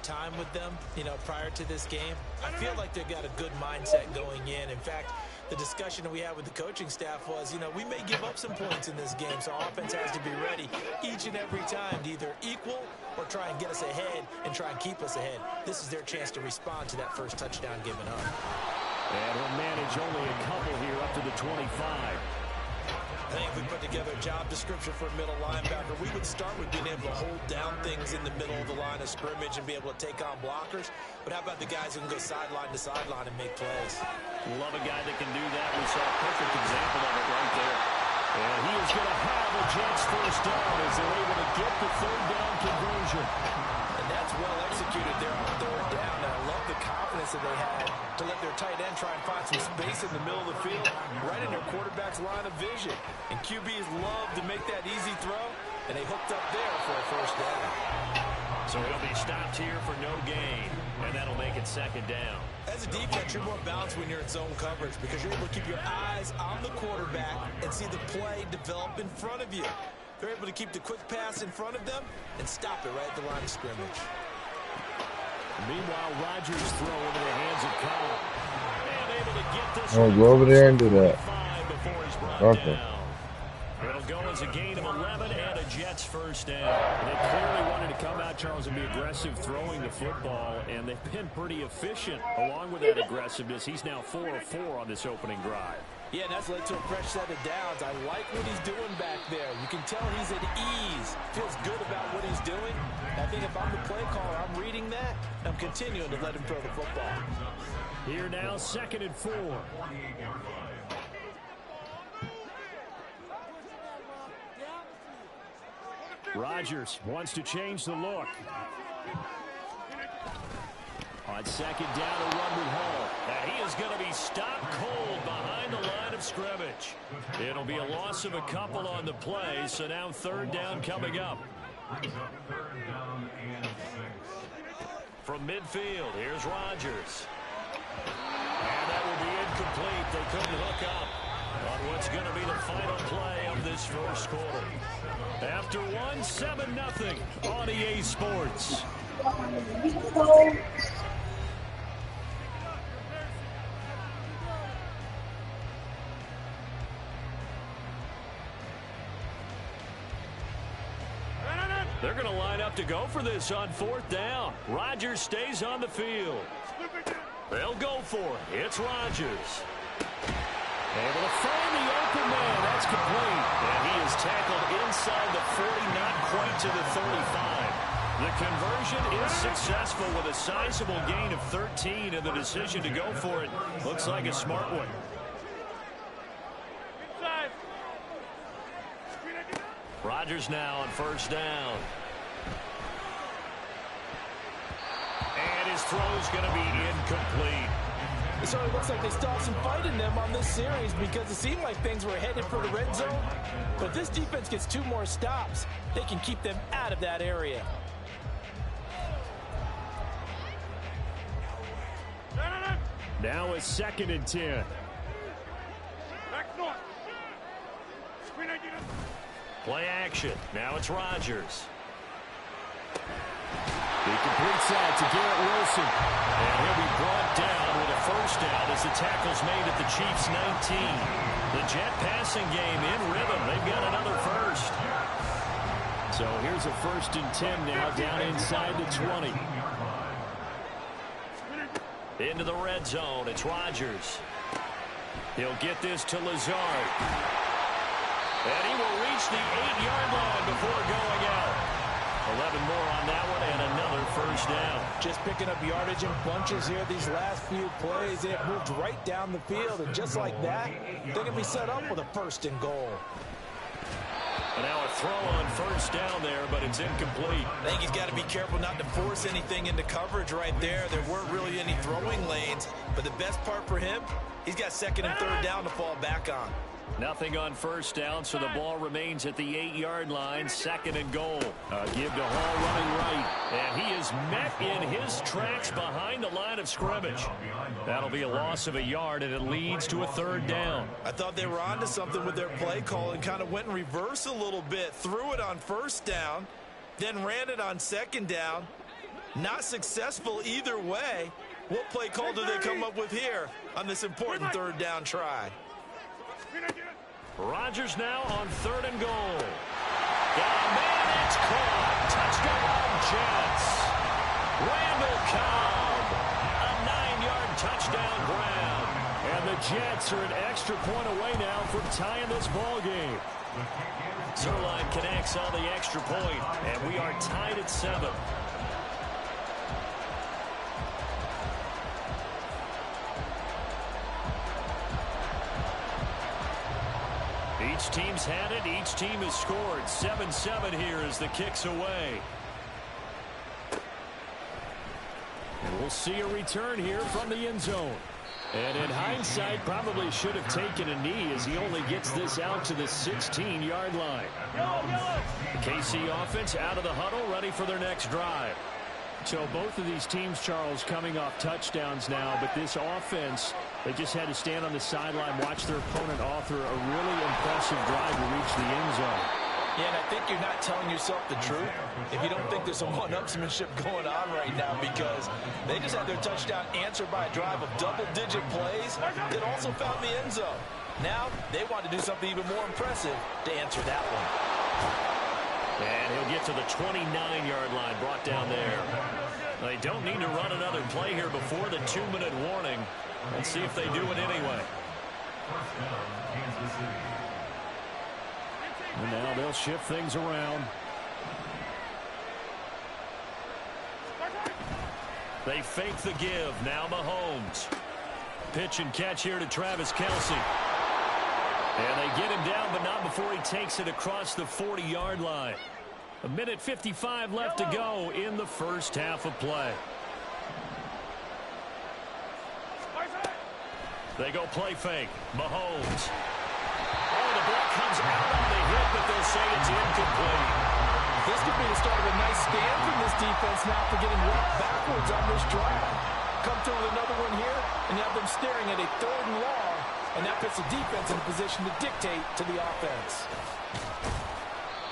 time with them, prior to this game. I feel like they've got a good mindset going in. In fact, the discussion that we had with the coaching staff was, we may give up some points in this game, so our offense has to be ready each and every time to either equal or try and get us ahead and try and keep us ahead. This is their chance to respond to that first touchdown given up. And he'll manage only a couple here up to the 25. I think if we put together a job description for a middle linebacker, we would start with being able to hold down things in the middle of the line of scrimmage and be able to take on blockers. But how about the guys who can go sideline to sideline and make plays? Love a guy that can do that. We saw a perfect example of it right there. And he is going to have a Jets first down as they're able to get the third down conversion. And that's well executed there on third down. And I love the confidence that they had to let their tight end try and find some space in the middle of the field, right in their quarterback's line of vision. And QBs love to make that easy throw, and they hooked up there for a first down. So he'll be stopped here for no gain, and that'll make it second down. As a defense, you're more balanced when you're in zone coverage because you're able to keep your eyes on the quarterback and see the play develop in front of you. They're able to keep the quick pass in front of them and stop it right at the line of scrimmage. Meanwhile, Rodgers throw into the hands of Cobb. And able to get this Oh, go over there and do that. Okay. It'll go as a gain of 11 and a Jets first down. They clearly wanted to come out, Charles, and be aggressive throwing the football, and they've been pretty efficient along with that aggressiveness. He's now 4 of 4 on this opening drive. Yeah, and that's led to a fresh set of downs. I like what he's doing back there. You can tell he's at ease. Feels good about what he's doing. I think if I'm the play caller, I'm reading that. I'm continuing to let him throw the football. Here now, 2nd and 4. Rodgers wants to change the look. On 2nd down, a run with Hall. And he is going to be stopped cold behind the line of scrimmage. It'll be a loss of a couple on the play, so now 3rd down coming up. From midfield, here's Rodgers. And that will be incomplete. They couldn't hook up on what's going to be the final play of this first quarter. After 7-0 on EA Sports. They're going to line up to go for this on 4th down. Rodgers stays on the field. They'll go for it. It's Rodgers. Able to find the open man. That's complete. And he is tackled inside the 40, not quite to the 35. The conversion is successful with a sizable gain of 13, and the decision to go for it looks like a smart one. Rodgers now on 1st down. And his throw's going to be incomplete. It certainly looks like they still have some fight in them on this series because it seemed like things were headed for the red zone. But if this defense gets 2 more stops, they can keep them out of that area. Now a 2nd and 10. Play action. Now it's Rodgers. He completes that to Garrett Wilson. And he'll be brought down with a first down as the tackle's made at the Chiefs' 19. The Jet passing game in rhythm. They've got another first. So here's a 1st and 10 now down inside the 20. Into the red zone. It's Rodgers. He'll get this to Lazard. And he will reach the 8-yard line before going out. 11 more on that one and another first down. Just picking up yardage in bunches here these last few plays. They have moved right down the field, and just like that, they're going to be set up with a 1st and goal. And now a throw on 1st down there, but it's incomplete. I think he's got to be careful not to force anything into coverage right there. There weren't really any throwing lanes, but the best part for him, he's got 2nd and 3rd down to fall back on. Nothing on 1st down, so the ball remains at the 8-yard line. 2nd and goal. Give to Hall running right. And he is met in his tracks behind the line of scrimmage. That'll be a loss of a yard, and it leads to a 3rd down. I thought they were onto something with their play call and kind of went in reverse a little bit. Threw it on 1st down, then ran it on 2nd down. Not successful either way. What play call do they come up with here on this important third down try? Rodgers now on 3rd and goal. Got a man, it's caught. Touchdown, Jets. Randall Cobb, a 9-yard touchdown grab. And the Jets are an extra point away now from tying this ball game. Zerline connects on the extra point, and we are tied at 7. Each team's had it. Each team has scored. 7-7 here as the kick's away. And we'll see a return here from the end zone. And in hindsight, probably should have taken a knee as he only gets this out to the 16-yard line. The KC offense out of the huddle, ready for their next drive. So both of these teams, Charles, coming off touchdowns now, but this offense, they just had to stand on the sideline, watch their opponent author a really impressive drive to reach the end zone. Yeah, and I think you're not telling yourself the truth if you don't think there's some one-upsmanship going on right now, because they just had their touchdown answered by a drive of double-digit plays that also found the end zone. Now they want to do something even more impressive to answer that one. And he'll get to the 29-yard line, brought down there. They don't need to run another play here before the 2-minute warning. Let's see if they do it anyway. And now they'll shift things around. They fake the give. Now Mahomes. Pitch and catch here to Travis Kelce. And they get him down, but not before he takes it across the 40-yard line. 1:55 left to go in the first half of play. They go play fake. Mahomes. Oh, the ball comes out on the hit, but they'll say it's incomplete. This could be the start of a nice stand from this defense now for getting walked backwards on this drive. Come through with another one here, and you have them staring at a 3rd and long, and that puts the defense in a position to dictate to the offense.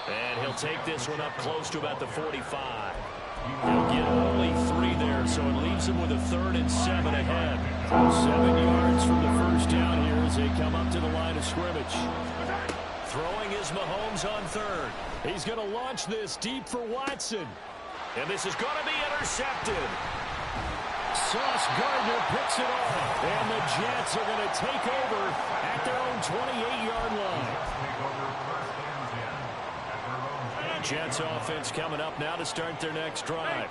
And he'll take this one up close to about the 45. He'll get only 3 there, so it leaves him with a 3rd and 7 ahead. 7 yards from the first down here as they come up to the line of scrimmage. Throwing is Mahomes on 3rd. He's going to launch this deep for Watson. And this is going to be intercepted. Sauce Gardner picks it off. And the Jets are going to take over at their own 28-yard line. Jets offense coming up now to start their next drive.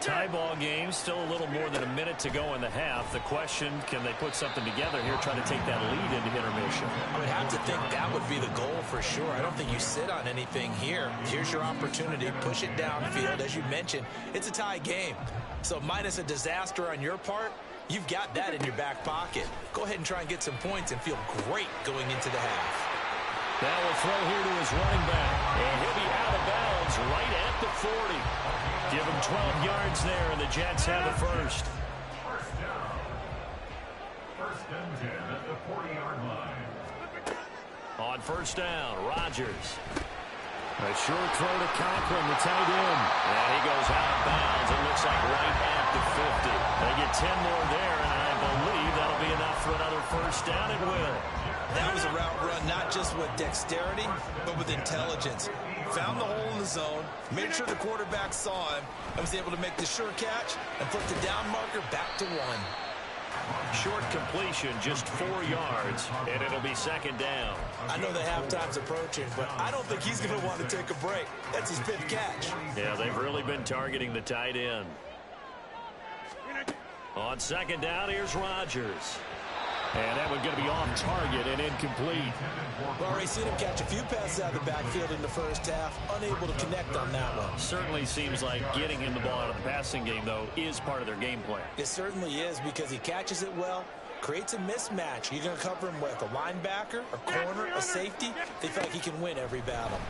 Tie ball game, still a little more than a minute to go in the half. The question, can they put something together here, try to take that lead into intermission? I would have to think that would be the goal for sure. I don't think you sit on anything here. Here's your opportunity. Push it downfield. As you mentioned, it's a tie game. So minus a disaster on your part, you've got that in your back pocket. Go ahead and try and get some points and feel great going into the half. Now we'll throw here to his running back. And he'll be out of bounds right at the 40. Give him 12 yards there, and the Jets have a first. First down. First and 10 at the 40-yard line. On first down, Rodgers. A short throw to Conklin, the tight end. And he goes out of bounds. It looks like right at the 50. They get 10 more there, and I believe that'll be enough for another first down. It will. That was a route run not just with dexterity, but with intelligence. Found the hole in the zone, made sure the quarterback saw him, and was able to make the sure catch and flip the down marker back to 1. Short completion, just 4 yards, and it'll be second down. I know the halftime's approaching, but I don't think he's going to want to take a break. That's his 5th catch. Yeah, they've really been targeting the tight end. On second down, here's Rodgers. And that one's going to be off target and incomplete. We've already seen him catch a few passes out of the backfield in the first half, unable to connect on that one. Certainly seems like getting him the ball out of the passing game, though, is part of their game plan. It certainly is, because he catches it well, creates a mismatch. You're going to cover him with a linebacker, a corner, a safety. They feel like he can win every battle.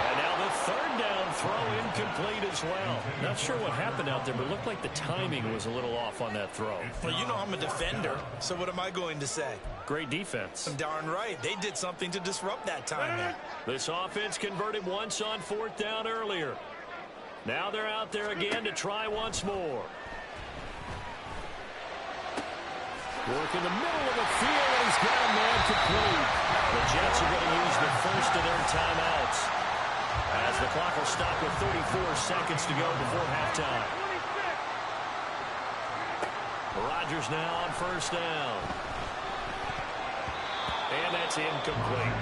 And now the third down throw incomplete as well. Not sure what happened out there, but it looked like the timing was a little off on that throw. Well, you know I'm a defender, so what am I going to say? Great defense. Darn right. They did something to disrupt that timing. This offense converted once on 4th down earlier. Now they're out there again to try once more. Work in the middle of the field, and he's got a man complete. The Jets are going to use the first of their timeouts, as the clock will stop with 34 seconds to go before halftime. Rodgers now on 1st down. And that's incomplete.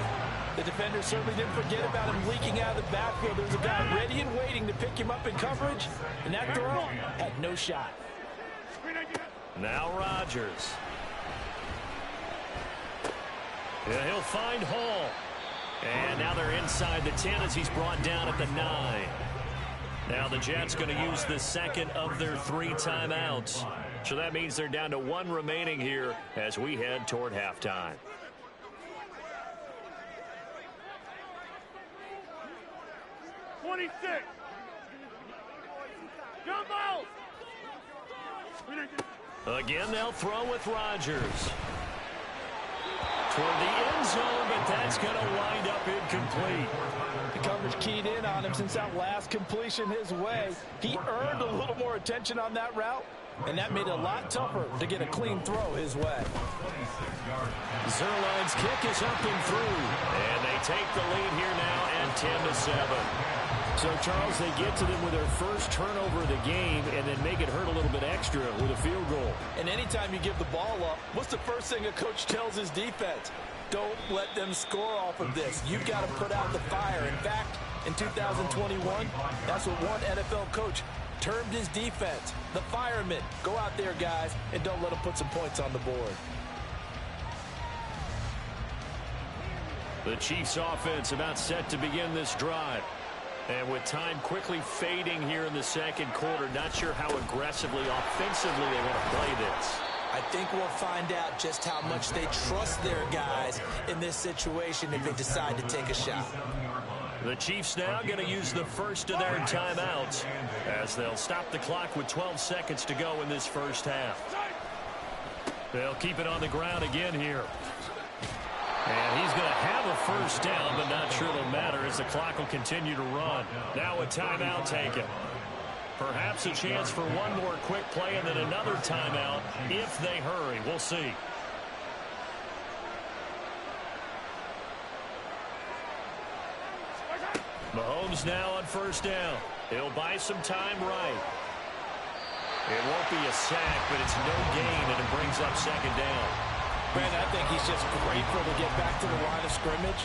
The defender certainly didn't forget about him leaking out of the backfield. There's a guy ready and waiting to pick him up in coverage, and that throw had no shot. Now Rodgers. Yeah, he'll find Hall. And now they're inside the 10 as he's brought down at the 9. Now the Jets going to use the second of their 3 timeouts. So that means they're down to 1 remaining here as we head toward halftime. Again, they'll throw with Rodgers. Toward the end zone, but that's going to wind up incomplete. The coverage keyed in on him since that last completion his way. He earned a little more attention on that route, and that made it a lot tougher to get a clean throw his way. Zerline's kick is up and through, and they take the lead here now at 10-7. So, Charles, they get to them with their first turnover of the game and then make it hurt a little bit extra with a field goal. And anytime you give the ball up, what's the first thing a coach tells his defense? Don't let them score off of this. You've got to put out the fire. In fact, in 2021, that's what one NFL coach termed his defense. The firemen. Go out there, guys, and don't let them put some points on the board. The Chiefs offense about set to begin this drive. And with time quickly fading here in the second quarter, not sure how aggressively, offensively they want to play this. I think we'll find out just how much they trust their guys in this situation if they decide to take a shot. The Chiefs now going to use the first of their timeouts as they'll stop the clock with 12 seconds to go in this first half. They'll keep it on the ground again here. And he's going to have a first down, but not sure it'll matter as the clock will continue to run. Now a timeout taken. Perhaps a chance for one more quick play and then another timeout if they hurry. We'll see. Mahomes now on 1st down. He'll buy some time right. It won't be a sack, but it's no gain, and it brings up 2nd down. Brandon, I think he's just grateful to get back to the line of scrimmage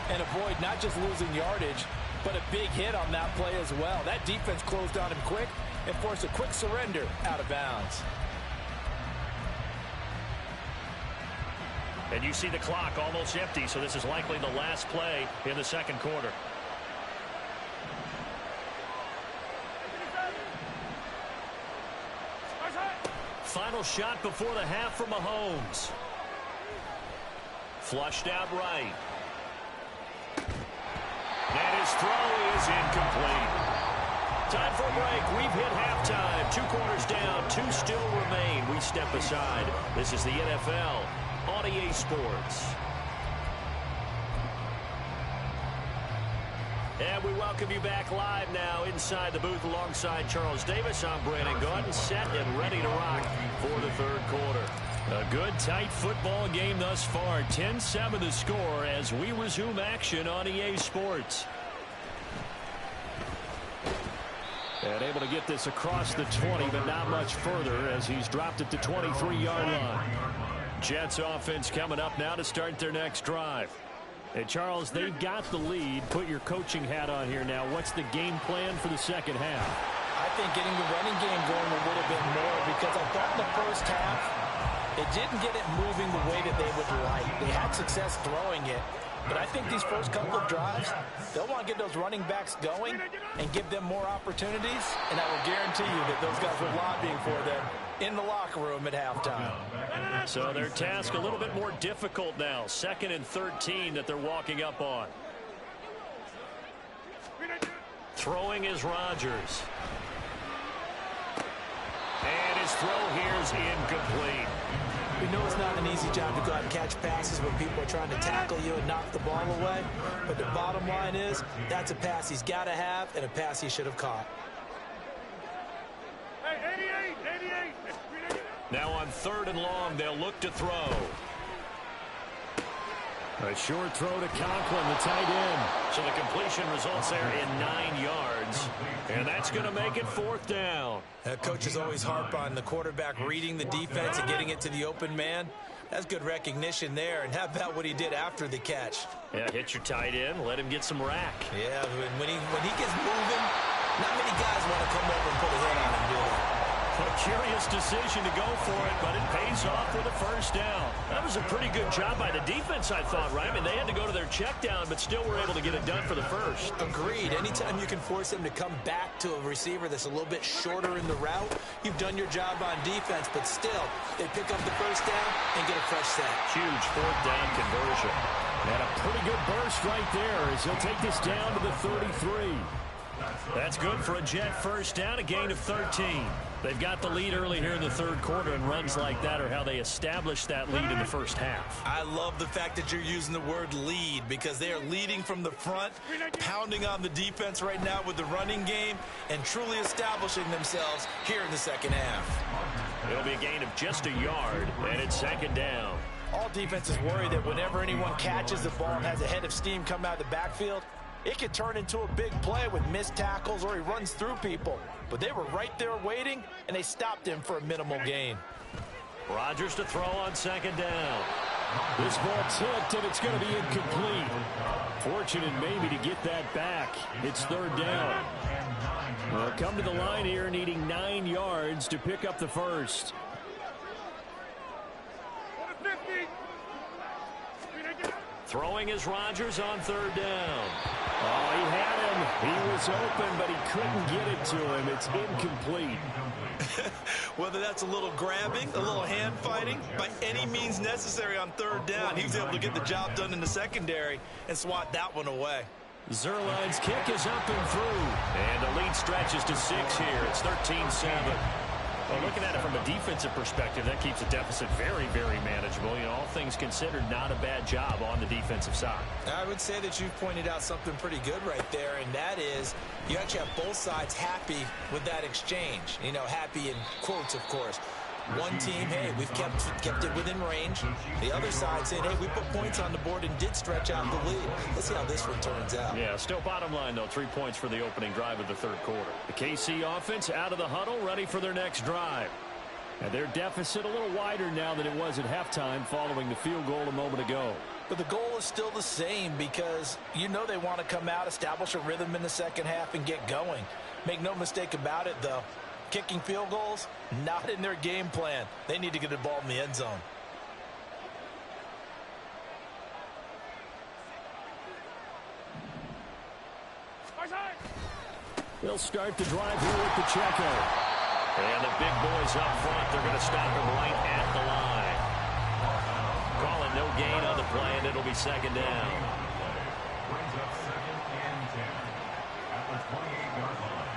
and avoid not just losing yardage, but a big hit on that play as well. That defense closed on him quick and forced a quick surrender out of bounds. And you see the clock almost empty, so this is likely the last play in the second quarter. Final shot before the half from Mahomes. Flushed out right. And his throw is incomplete. Time for a break. We've hit halftime. 2 quarters down. 2 still remain. We step aside. This is the NFL on EA Sports. And we welcome you back live now inside the booth alongside Charles Davis. I'm Brandon Gaudin, set and ready to rock for the third quarter. A good, tight football game thus far. 10-7 the score as we resume action on EA Sports. And able to get this across the 20, but not much further as he's dropped it to 23-yard line. Jets offense coming up now to start their next drive. And, Charles, they've got the lead. Put your coaching hat on here now. What's the game plan for the second half? I think getting the running game going a little bit more because I thought in the first half they didn't get it moving the way that they would like. They had success throwing it. But I think these first couple of drives, they'll want to get those running backs going and give them more opportunities. And I will guarantee you that those guys were lobbying for them in the locker room at halftime. So their task a little bit more difficult now. 2nd and 13 that they're walking up on. Throwing is Rodgers. And his throw here is incomplete. We know it's not an easy job to go out and catch passes when people are trying to tackle you and knock the ball away. But the bottom line is, that's a pass he's got to have and a pass he should have caught. Hey, 88. Now on 3rd and long, they'll look to throw. A short throw to Conklin, the tight end. So the completion results there in 9 yards. And that's going to make it 4th down. Coaches always harp on the quarterback reading the defense and getting it to the open man. That's good recognition there. And how about what he did after the catch? Yeah, hit your tight end, let him get some rack. Yeah, when he gets moving, not many guys want to come over and put a hit on him, do they? A curious decision to go for it, but it pays off with a 1st down. That was a pretty good job by the defense, I thought, right? I mean, they had to go to their check down, but still were able to get it done for the 1st. Agreed. Anytime you can force them to come back to a receiver that's a little bit shorter in the route, you've done your job on defense, but still, they pick up the 1st down and get a fresh set. Huge 4th down conversion. And a pretty good burst right there as he'll take this down to the 33. That's good for a Jet 1st down, a gain of 13. They've got the lead early here in the 3rd quarter, and runs like that are how they establish that lead in the 1st half. I love the fact that you're using the word lead because they are leading from the front, pounding on the defense right now with the running game, and truly establishing themselves here in the 2nd half. It'll be a gain of just a yard, and it's 2nd down. All defenses worry that whenever anyone catches the ball and has a head of steam come out of the backfield, it could turn into a big play with missed tackles or he runs through people. But they were right there waiting, and they stopped him for a minimal gain. Rodgers to throw on 2nd down. This ball tipped, and it's going to be incomplete. Fortunate maybe to get that back. It's 3rd down. They'll come to the line here needing 9 yards to pick up the 1st. Throwing is Rodgers on 3rd down. Oh, he had him. He was open, but he couldn't get it to him. It's incomplete. Whether that's a little grabbing, a little hand fighting, by any means necessary on 3rd down, he was able to get the job done in the secondary and swat that one away. Zerline's kick is up and through. And the lead stretches to 6 here. It's 13-7. Well, looking at it from a defensive perspective, that keeps the deficit very, very manageable. You know, all things considered, not a bad job on the defensive side. I would say that you've pointed out something pretty good right there, and that is you actually have both sides happy with that exchange. You know, happy in quotes, of course. One team, hey, we've kept it within range. The other side saying, hey, we put points on the board and did stretch out the lead. Let's see how this one turns out. Yeah, still bottom line, though, 3 points for the opening drive of the 3rd quarter. The KC offense out of the huddle, ready for their next drive. And their deficit a little wider now than it was at halftime following the field goal a moment ago. But the goal is still the same because you know they want to come out, establish a rhythm in the 2nd half, and get going. Make no mistake about it, though. Kicking field goals, not in their game plan. They need to get the ball in the end zone. They'll start the drive here with the checkout. And the big boys up front, they're going to stop him right at the line. Calling no gain on the play, and it'll be 2nd down. Brings up 2nd and 10 at the 28-yard line.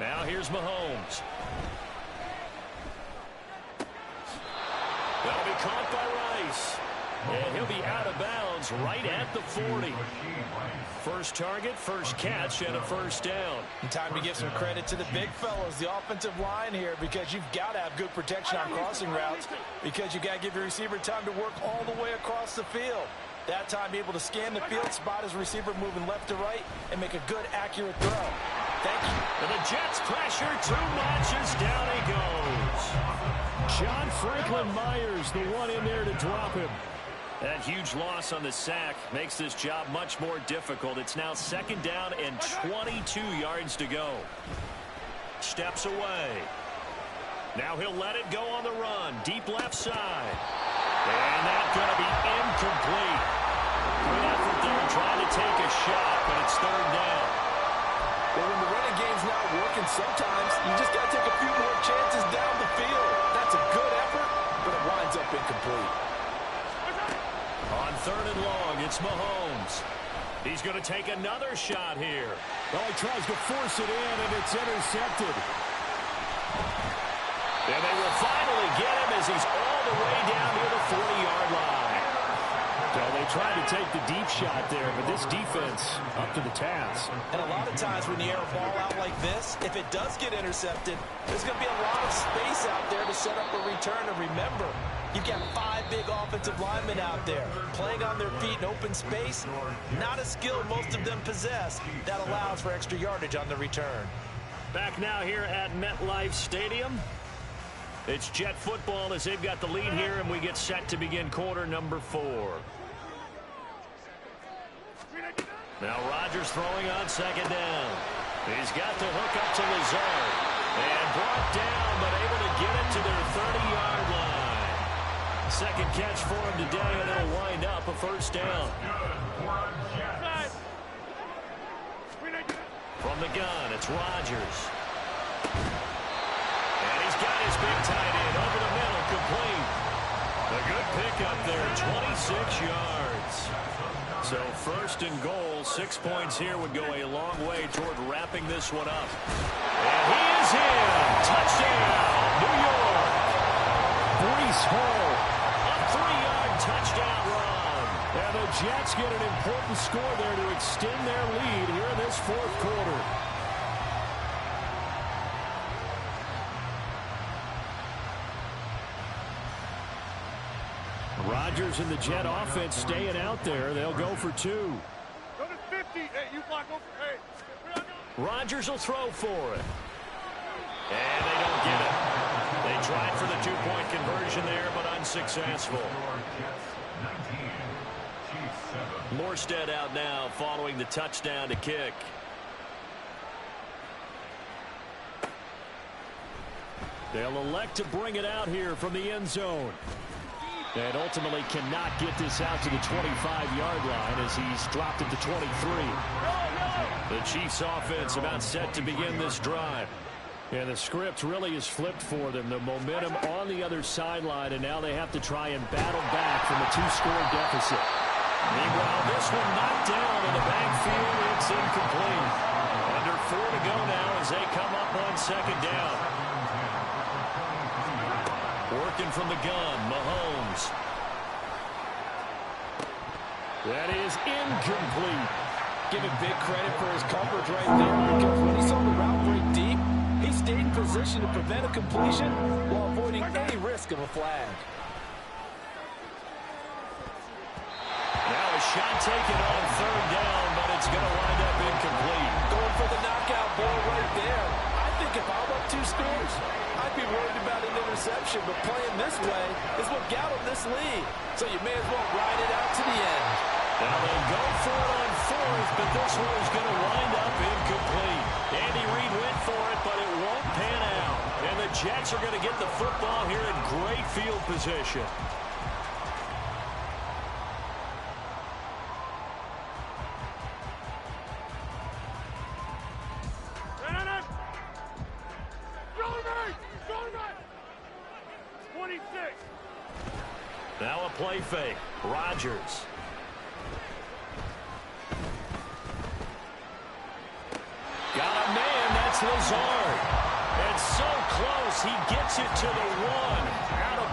Now here's Mahomes. That'll be caught by Rice. And he'll be out of bounds right at the 40. First target, first catch, and a 1st down. And time to give some credit to the big fellows, the offensive line here, because you've got to have good protection on crossing routes because you've got to give your receiver time to work all the way across the field. That time, able to scan the field, spot his receiver moving left to right, and make a good, accurate throw. Thank you. And the Jets pressure too much as down he goes. John Franklin Myers, the one in there to drop him. That huge loss on the sack makes this job much more difficult. It's now 2nd down and 22 yards to go. Steps away. Now he'll let it go on the run. Deep left side. And that's going to be incomplete. Good effort there trying to take a shot, but it's 3rd down. Well, when the running game's not working, sometimes you just got to take a few more chances down the field. That's a good effort, but it winds up incomplete. On 3rd and long, it's Mahomes. He's going to take another shot here. Well, he tries to force it in, and it's intercepted. And they will finally get him as he's all the way down near the 40-yard line. Well, they tried to take the deep shot there, but this defense up to the task. And a lot of times when you air a ball out like this, if it does get intercepted, there's going to be a lot of space out there to set up a return. And remember, you've got 5 big offensive linemen out there playing on their feet in open space. Not a skill most of them possess. That allows for extra yardage on the return. Back now here at MetLife Stadium. It's Jet football as they've got the lead here, and we get set to begin quarter number 4. Now Rodgers throwing on 2nd down. He's got the hook up to Lazard. And brought down, but able to get it to their 30-yard line. 2nd catch for him today, and it'll wind up a 1st down. From the gun, it's Rodgers. And he's got his big tight end over the middle, complete. A good pickup there, 26 yards. So 1st and goal, 6 points here would go a long way toward wrapping this one up. And he is in. Touchdown, New York. Breece Hall. A 3-yard touchdown run. And the Jets get an important score there to extend their lead here in this 4th quarter. Rodgers and the Jet offense staying out there. They'll go for 2. Go to 50. Hey, you block over. Hey. Rodgers will throw for it. And they don't get it. They tried for the 2-point conversion there, but unsuccessful. Morstead out now following the touchdown to kick. They'll elect to bring it out here from the end zone. And ultimately cannot get this out to the 25-yard line as he's dropped it to 23. The Chiefs offense about set to begin this drive. And the script really is flipped for them. The momentum on the other sideline, and now they have to try and battle back from a 2-score deficit. Meanwhile, this one knocked down in the backfield. It's incomplete. Under 4 to go now as they come up on 2nd down. Working from the gun, Mahomes. That is incomplete. Give him big credit for his coverage right there, because when he saw the route break deep, he stayed in position to prevent a completion while avoiding any risk of a flag. Now a shot taken on 3rd down, but it's going to wind up incomplete. Going for the knockout ball right there. I think if I'm up 2 scores, I'd be worried about an interception, but playing this way is what got him this lead. So you may as well ride it out to the end. Now they go for it on 4th, but this one is going to wind up incomplete. Andy Reid went for it, but it won't pan out. And the Jets are going to get the football here in great field position. Now a play fake. Rodgers. Got a man. That's Lazard. And so close. He gets it to the 1. Out of